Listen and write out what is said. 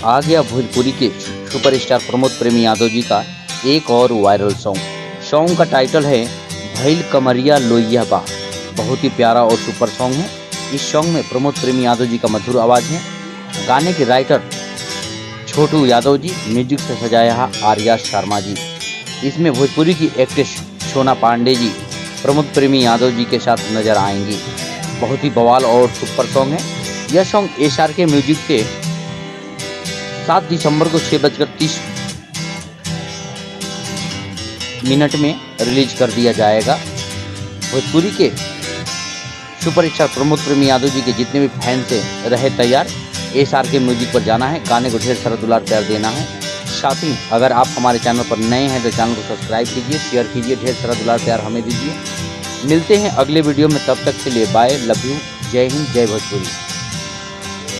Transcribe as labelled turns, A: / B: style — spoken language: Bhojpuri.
A: आ गया भोजपुरी के सुपरस्टार प्रमोद प्रेमी यादव जी का एक और वायरल सॉन्ग का टाइटल है भइल कमरिया लोइया बा। बहुत ही प्यारा और सुपर सॉन्ग है। इस सॉन्ग में प्रमोद प्रेमी यादव जी का मधुर आवाज़ है। गाने के राइटर छोटू यादव जी, म्यूजिक से सजाया है आर्या शर्मा जी। इसमें भोजपुरी की एक्ट्रेस सोना पांडे जी प्रमोद प्रेमी यादव जी के साथ नजर आएंगी। बहुत ही बवाल और सुपर सॉन्ग है। यह सॉन्ग SRK म्यूजिक से 7 दिसंबर को 6:30 में रिलीज कर दिया जाएगा। भोजपुरी के सुपरस्टार प्रमोद प्रेमी यादव जी के जितने भी फैंस हैं रहे तैयार, SRK म्यूजिक पर जाना है, गाने को ढेर सारा दुलार प्यार देना है। साथ ही अगर आप हमारे चैनल पर नए हैं तो चैनल को सब्सक्राइब कीजिए, शेयर कीजिए, ढेर सारा दुलार प्यार हमें दीजिए। मिलते हैं अगले वीडियो में, तब तक के लिए बाय, लव यू, जय हिंद, जय भोजपुरी।